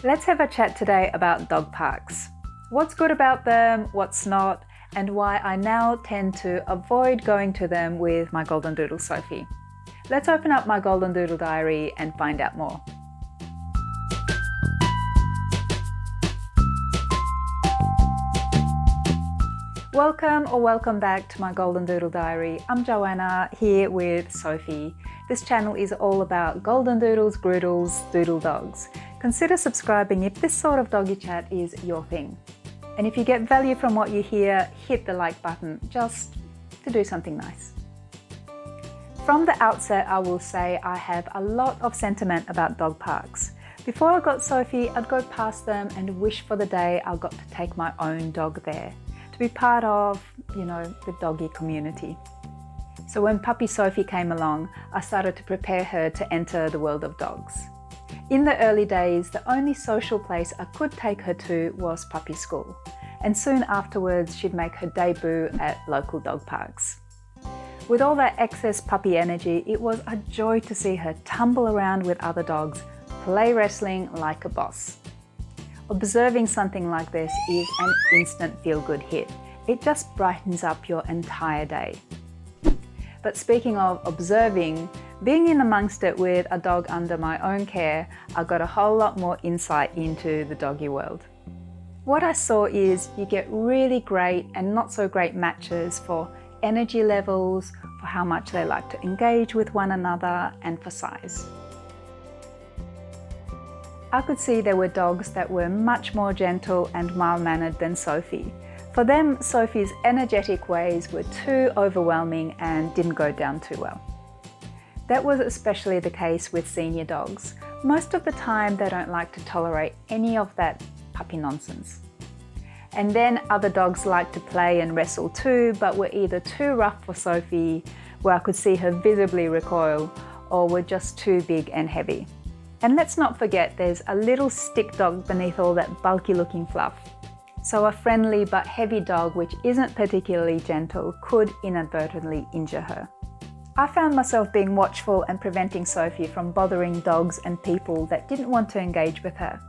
Let's have a chat today about dog parks. What's good about them, what's not, and why I now tend to avoid going to them with my Goldendoodle Sophie. Let's open up my Goldendoodle diary and find out more. Welcome back to my Goldendoodle diary. I'm Joanna here with Sophie. This channel is all about Goldendoodles, Groodles, Doodle dogs. Consider subscribing if this sort of doggy chat is your thing. And if you get value from what you hear, hit the like button just to do something nice. From the outset, I will say I have a lot of sentiment about dog parks. Before I got Sophie, I'd go past them and wish for the day I got to take my own dog there, to be part of, the doggy community. So when puppy Sophie came along, I started to prepare her to enter the world of dogs. In the early days, the only social place I could take her to was puppy school, and soon afterwards she'd make her debut at local dog parks. With all that excess puppy energy, it was a joy to see her tumble around with other dogs, play wrestling like a boss. Observing something like this is an instant feel-good hit. It just brightens up your entire day. But speaking of observing, being in amongst it with a dog under my own care, I got a whole lot more insight into the doggy world. What I saw is you get really great and not so great matches for energy levels, for how much they like to engage with one another, and for size. I could see there were dogs that were much more gentle and mild-mannered than Sophie. For them, Sophie's energetic ways were too overwhelming and didn't go down too well. That was especially the case with senior dogs. Most of the time, they don't like to tolerate any of that puppy nonsense. And then other dogs like to play and wrestle too, but were either too rough for Sophie, where I could see her visibly recoil, or were just too big and heavy. And let's not forget there's a little stick dog beneath all that bulky looking fluff. So a friendly but heavy dog which isn't particularly gentle could inadvertently injure her. I found myself being watchful and preventing Sophie from bothering dogs and people that didn't want to engage with her,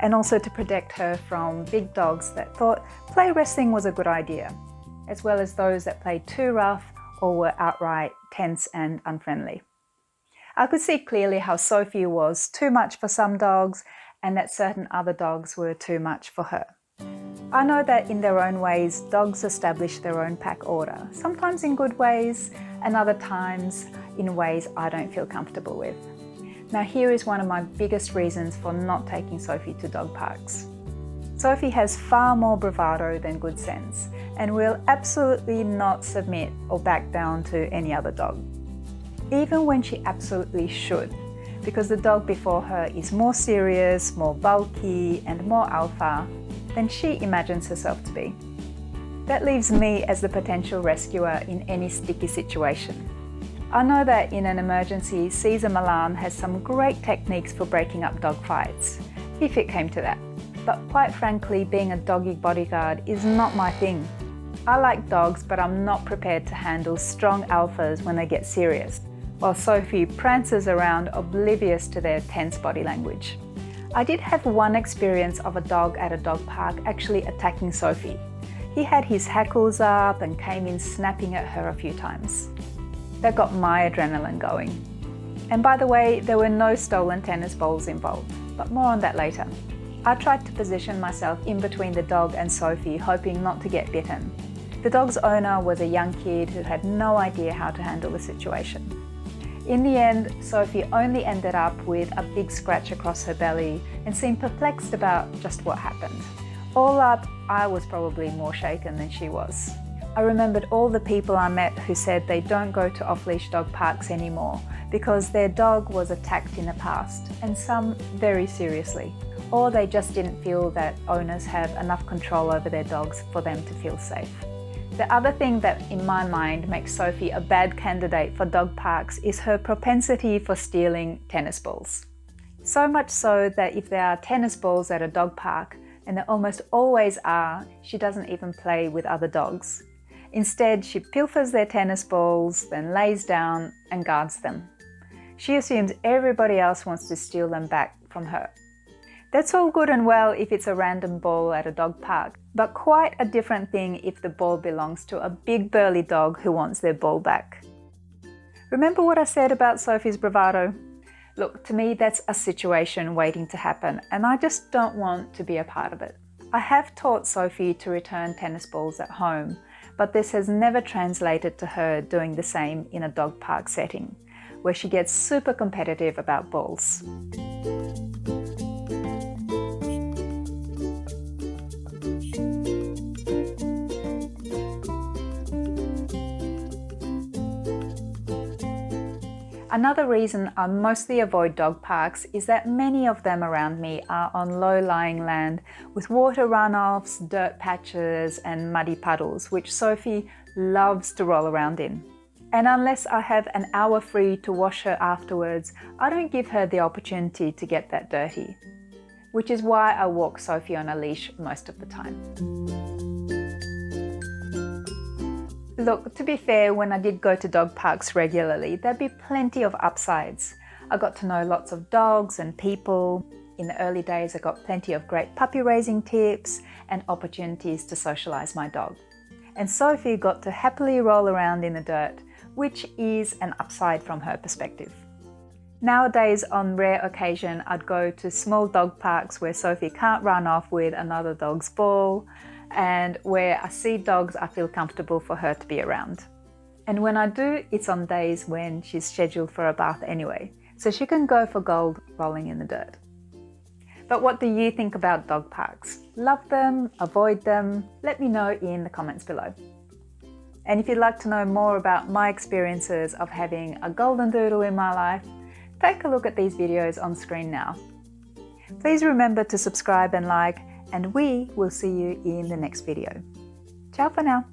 and also to protect her from big dogs that thought play wrestling was a good idea, as well as those that played too rough or were outright tense and unfriendly. I could see clearly how Sophie was too much for some dogs and that certain other dogs were too much for her. I know that in their own ways, dogs establish their own pack order, sometimes in good ways and other times in ways I don't feel comfortable with. Now here is one of my biggest reasons for not taking Sophie to dog parks. Sophie has far more bravado than good sense and will absolutely not submit or back down to any other dog, even when she absolutely should, because the dog before her is more serious, more bulky and more alpha than she imagines herself to be. That leaves me as the potential rescuer in any sticky situation. I know that in an emergency, Caesar Milan has some great techniques for breaking up dog fights, if it came to that. But quite frankly, being a doggy bodyguard is not my thing. I like dogs, but I'm not prepared to handle strong alphas when they get serious, while Sophie prances around oblivious to their tense body language. I did have one experience of a dog at a dog park actually attacking Sophie. He had his hackles up and came in snapping at her a few times. That got my adrenaline going. And by the way, there were no stolen tennis balls involved, but more on that later. I tried to position myself in between the dog and Sophie, hoping not to get bitten. The dog's owner was a young kid who had no idea how to handle the situation. In the end, Sophie only ended up with a big scratch across her belly and seemed perplexed about just what happened. All up, I was probably more shaken than she was. I remembered all the people I met who said they don't go to off-leash dog parks anymore because their dog was attacked in the past, and some very seriously, or they just didn't feel that owners have enough control over their dogs for them to feel safe. The other thing that in my mind makes Sophie a bad candidate for dog parks is her propensity for stealing tennis balls. So much so that if there are tennis balls at a dog park, and there almost always are, she doesn't even play with other dogs. Instead, she pilfers their tennis balls, then lays down and guards them. She assumes everybody else wants to steal them back from her. That's all good and well if it's a random ball at a dog park, but quite a different thing if the ball belongs to a big burly dog who wants their ball back. Remember what I said about Sophie's bravado? Look, to me that's a situation waiting to happen, and I just don't want to be a part of it. I have taught Sophie to return tennis balls at home, but this has never translated to her doing the same in a dog park setting, where she gets super competitive about balls. Another reason I mostly avoid dog parks is that many of them around me are on low-lying land with water runoffs, dirt patches and muddy puddles, which Sophie loves to roll around in. And unless I have an hour free to wash her afterwards, I don't give her the opportunity to get that dirty, which is why I walk Sophie on a leash most of the time. Look, to be fair, when I did go to dog parks regularly, there'd be plenty of upsides. I got to know lots of dogs and people. In the early days, I got plenty of great puppy raising tips and opportunities to socialise my dog. And Sophie got to happily roll around in the dirt, which is an upside from her perspective. Nowadays, on rare occasion, I'd go to small dog parks where Sophie can't run off with another dog's ball, and where I see dogs I feel comfortable for her to be around. And when I do, it's on days when she's scheduled for a bath anyway, so she can go for gold rolling in the dirt. But what do you think about dog parks? Love them? Avoid them? Let me know in the comments below. And if you'd like to know more about my experiences of having a Goldendoodle in my life, take a look at these videos on screen now. Please remember to subscribe and like, and we will see you in the next video. Ciao for now.